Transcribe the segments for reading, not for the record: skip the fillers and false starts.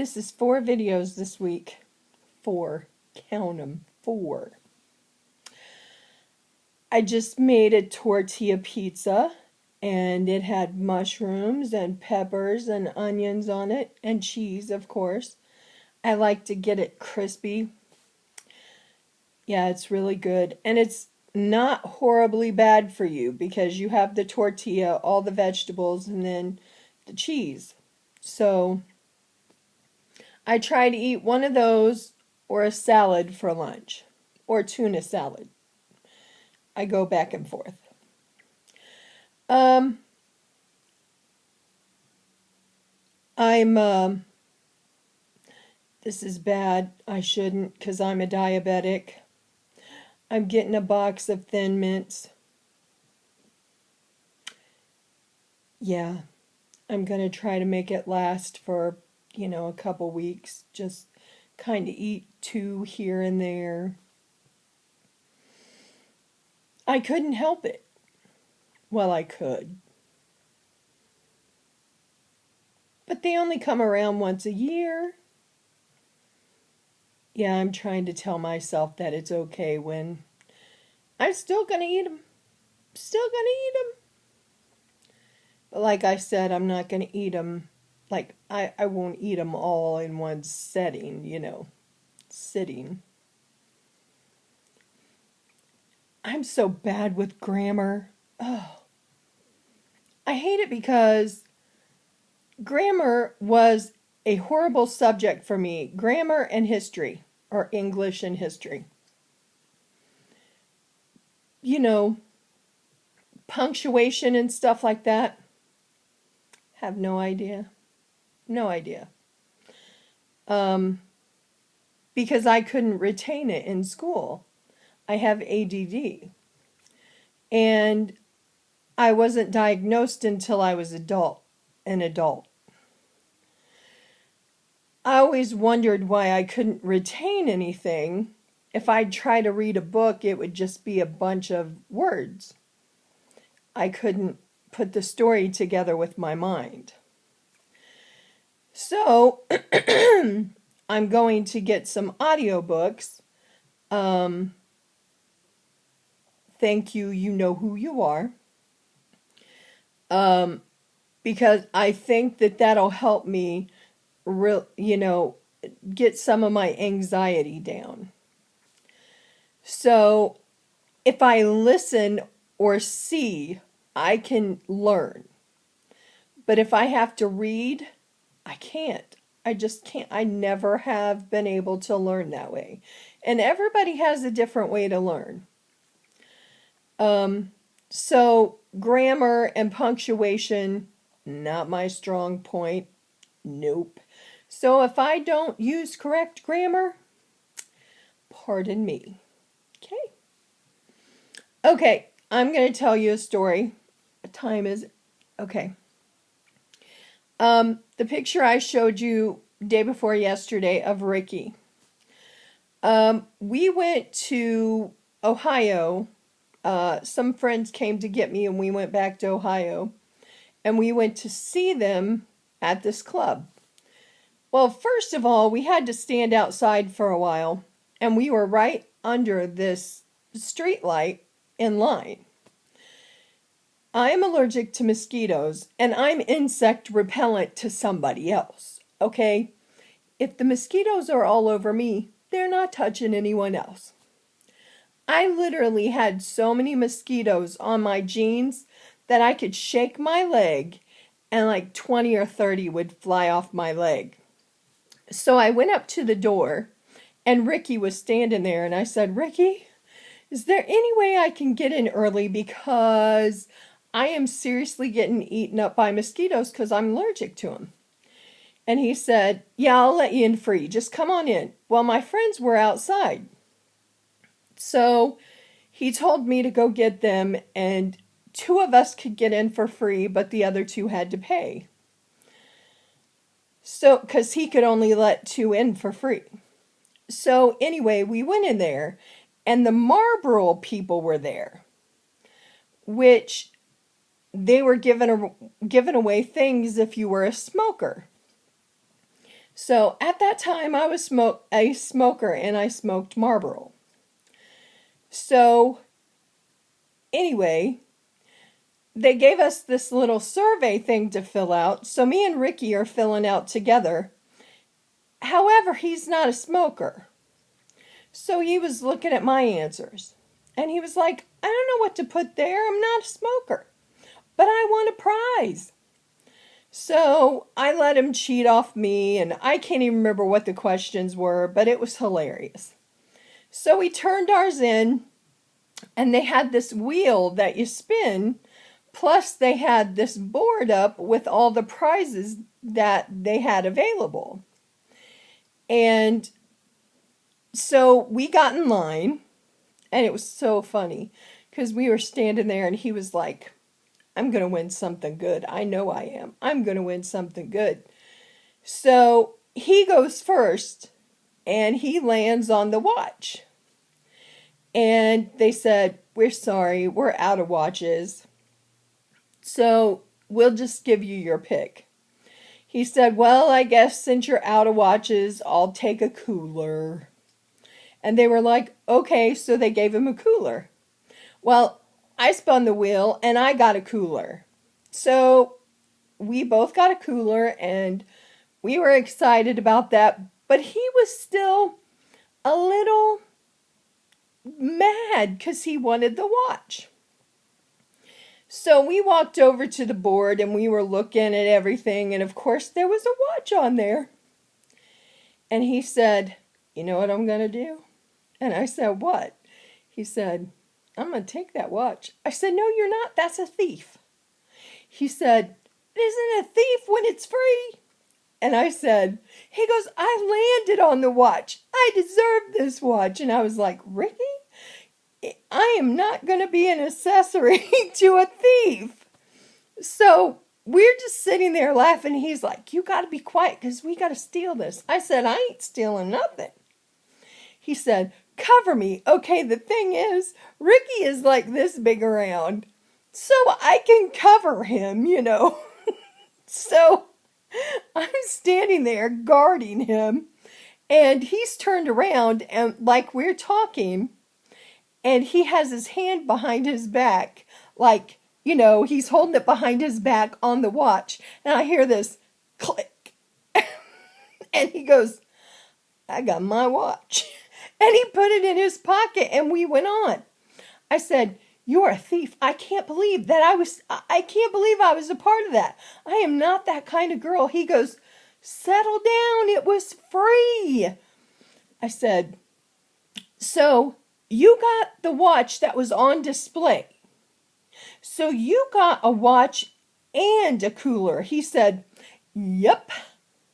This is 4 videos this week. 4. Count them. 4. I just made a tortilla pizza, and it had mushrooms and peppers and onions on it, and cheese, of course. I like to get it crispy. Yeah, it's really good. And it's not horribly bad for you because you have the tortilla, all the vegetables, and then the cheese. So I try to eat one of those or a salad for lunch, or tuna salad. I go back and forth. Um, this is bad. I shouldn't because I'm a diabetic. I'm getting a box of Thin Mints. Yeah, I'm going to try to make it last for, a couple weeks. Just kind of eat 2 here and there. I couldn't help it. Well, I could. But they only come around once a year. Yeah, I'm trying to tell myself that it's okay when I'm still going to eat them. Still going to eat them. But like I said, I'm not going to eat them. Like, I won't eat them all in one setting, sitting. I'm so bad with grammar. Oh, I hate it because grammar was a horrible subject for me. Grammar and history, or English and history. Punctuation and stuff like that. Have no idea. No idea. Because I couldn't retain it in school. I have ADD. And I wasn't diagnosed until I was an adult. I always wondered why I couldn't retain anything. If I'd try to read a book, it would just be a bunch of words. I couldn't put the story together with my mind. So, I'm going to get some audiobooks. Thank you, you know who you are. Because I think that that'll help me, get some of my anxiety down. So, if I listen or see, I can learn. But if I have to read, I can't. I just can't. I never have been able to learn that way. And everybody has a different way to learn. So grammar and punctuation, not my strong point. Nope. So if I don't use correct grammar, pardon me. Okay, I'm going to tell you a story. What time is it? Okay. The picture I showed you day before yesterday of Ricky. We went to Ohio. Some friends came to get me and we went back to Ohio. And we went to see them at this club. Well, first of all, we had to stand outside for a while. And we were right under this street light in line. I'm allergic to mosquitoes, and I'm insect repellent to somebody else, okay? If the mosquitoes are all over me, they're not touching anyone else. I literally had so many mosquitoes on my jeans that I could shake my leg and like 20 or 30 would fly off my leg. So I went up to the door, and Ricky was standing there, and I said, Ricky, is there any way I can get in early because I am seriously getting eaten up by mosquitoes because I'm allergic to them? And he said, yeah, I'll let you in free. Just come on in. Well, my friends were outside. So he told me to go get them, and 2 of us could get in for free, but the other 2 had to pay. So, because he could only let 2 in for free. So anyway, we went in there, and the Marlboro people were there, which they were giving away things if you were a smoker. So at that time, I was a smoker and I smoked Marlboro. So anyway, they gave us this little survey thing to fill out. So me and Ricky are filling out together. However, he's not a smoker. So he was looking at my answers. And he was like, I don't know what to put there. I'm not a smoker. But I want a prize. So I let him cheat off me, and I can't even remember what the questions were, but it was hilarious. So we turned ours in, and they had this wheel that you spin, plus they had this board up with all the prizes that they had available. And so we got in line, and it was so funny, because we were standing there, and he was like, I'm going to win something good. I know I am. I'm going to win something good. So he goes first, and he lands on the watch. And they said, we're sorry, we're out of watches. So we'll just give you your pick. He said, well, I guess since you're out of watches, I'll take a cooler. And they were like, okay, so they gave him a cooler. Well, I spun the wheel and I got a cooler. So we both got a cooler and we were excited about that. But he was still a little mad because he wanted the watch. So we walked over to the board and we were looking at everything. And of course there was a watch on there. And he said, you know what I'm going to do? And I said, what? He said, I'm going to take that watch. I said, no, you're not. That's a thief. He said, it isn't a thief when it's free. And I said, he goes, I landed on the watch. I deserve this watch. And I was like, Ricky, I am not going to be an accessory to a thief. So we're just sitting there laughing. He's like, you got to be quiet because we got to steal this. I said, I ain't stealing nothing. He said, cover me. Okay, the thing is, Ricky is like this big around, so I can cover him, you know. So I'm standing there guarding him, and he's turned around, and like we're talking, and he has his hand behind his back, like, you know, he's holding it behind his back on the watch, and I hear this click, and he goes, I got my watch. And he put it in his pocket and we went on. I said, you're a thief. I can't believe I can't believe I was a part of that. I am not that kind of girl. He goes, settle down. It was free. I said, so you got the watch that was on display. So you got a watch and a cooler. He said, yep.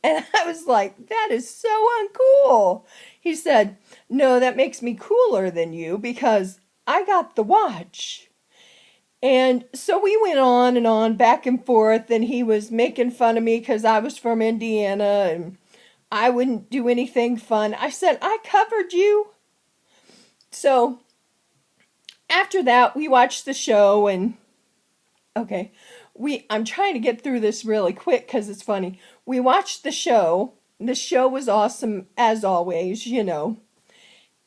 And I was like, that is so uncool. He said, no, that makes me cooler than you because I got the watch. And so we went on, back and forth, and he was making fun of me because I was from Indiana and I wouldn't do anything fun. I said, I covered you. So after that, we watched the show and, okay, I'm trying to get through this really quick because it's funny. We watched the show. The show was awesome, as always, you know.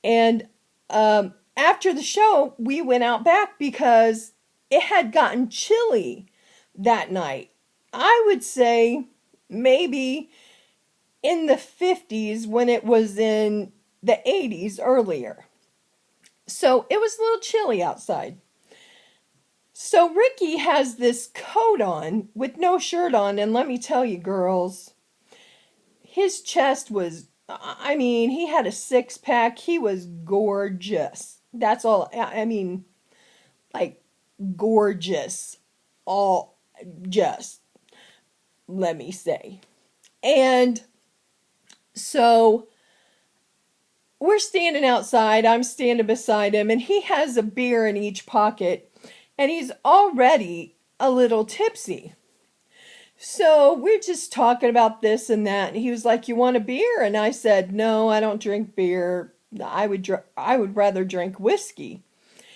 And after the show, we went out back because it had gotten chilly that night. I would say maybe in the 50s when it was in the 80s earlier. So it was a little chilly outside. So Ricky has this coat on with no shirt on, and let me tell you, girls, his chest was, I mean, he had a six-pack. He was gorgeous. That's all, I mean, like, gorgeous. All, just, let me say. And so we're standing outside. I'm standing beside him, and he has a beer in each pocket. And he's already a little tipsy. So we're just talking about this and that. And he was like, you want a beer? And I said, no, I don't drink beer. I would rather drink whiskey.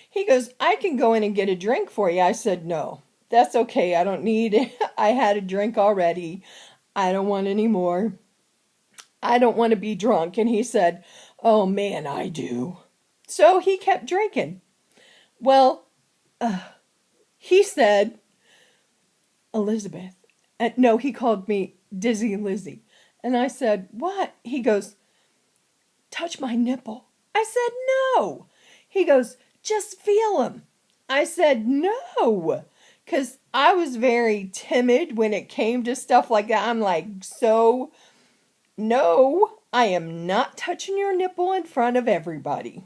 He goes, I can go in and get a drink for you. I said, no, that's okay. I don't need it. I had a drink already. I don't want any more. I don't want to be drunk. And he said, oh man, I do. So he kept drinking. Well, he said, Elizabeth. No, he called me Dizzy Lizzie. And I said, what? He goes, touch my nipple. I said, no. He goes, just feel him. I said, no. Because I was very timid when it came to stuff like that. I'm like, so, no, I am not touching your nipple in front of everybody.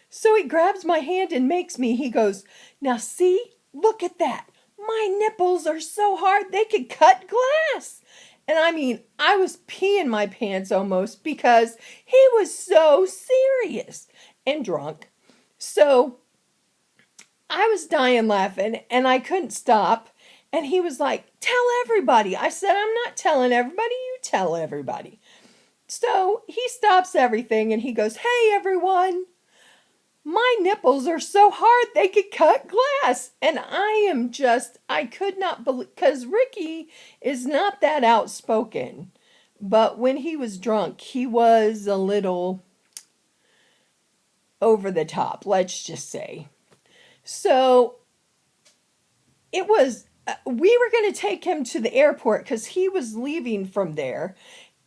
So he grabs my hand and makes me, he goes, now see, look at that. My nipples are so hard they could cut glass. And I mean, I was peeing my pants almost because he was so serious and drunk. So I was dying laughing and I couldn't stop. And he was like, tell everybody. I said, I'm not telling everybody. You tell everybody. So he stops everything and he goes, hey, everyone. My nipples are so hard they could cut glass. And I could not believe, because Ricky is not that outspoken. But when he was drunk, he was a little over the top, let's just say. So it was, we were going to take him to the airport because he was leaving from there.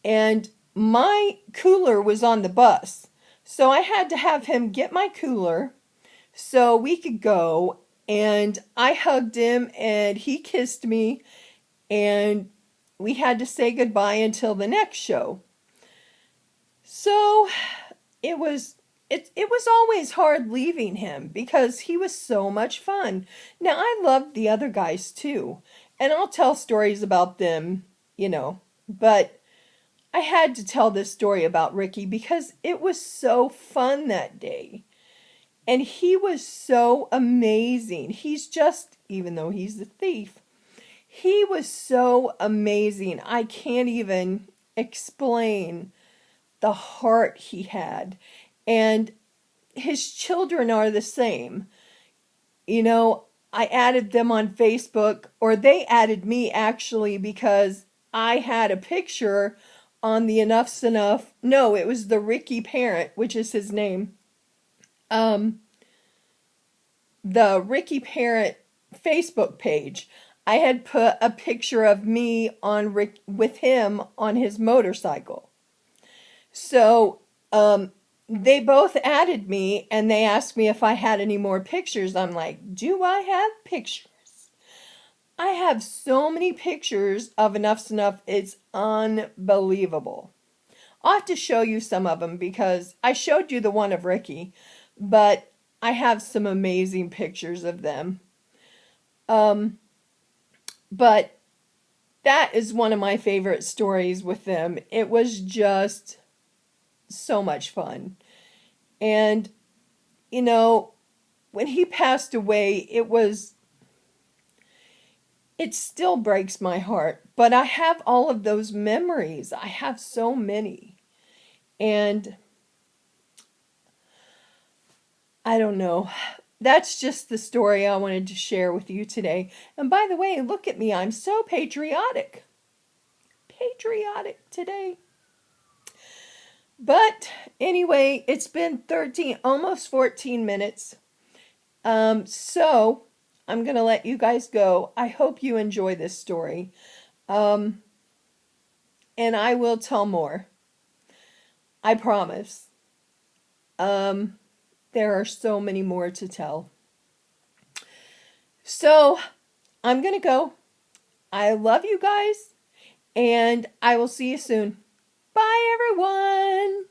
And my cooler was on the bus. So I had to have him get my cooler so we could go. And I hugged him and he kissed me. And we had to say goodbye until the next show. So it was always hard leaving him because he was so much fun. Now, I loved the other guys too. And I'll tell stories about them, but I had to tell this story about Ricky because it was so fun that day. And he was so amazing. He's just, even though he's a thief, he was so amazing. I can't even explain the heart he had. And his children are the same. I added them on Facebook, or they added me actually because I had a picture on the Enough's Enough. No, it was the Ricky Parent, which is his name. The Ricky Parent Facebook page. I had put a picture of me on with him on his motorcycle. So, they both added me and they asked me if I had any more pictures. I'm like, do I have pictures? I have so many pictures of Enough's Enough. It's unbelievable. I'll have to show you some of them because I showed you the one of Ricky, but I have some amazing pictures of them. But that is one of my favorite stories with them. It was just so much fun. And, when he passed away, it still breaks my heart. But I have all of those memories. I have so many. And I don't know. That's just the story I wanted to share with you today. And by the way, look at me. I'm so patriotic. Patriotic today. But anyway, it's been almost 14 minutes. So I'm going to let you guys go. I hope you enjoy this story. And I will tell more. I promise. There are so many more to tell. So I'm going to go. I love you guys. And I will see you soon. Bye, everyone.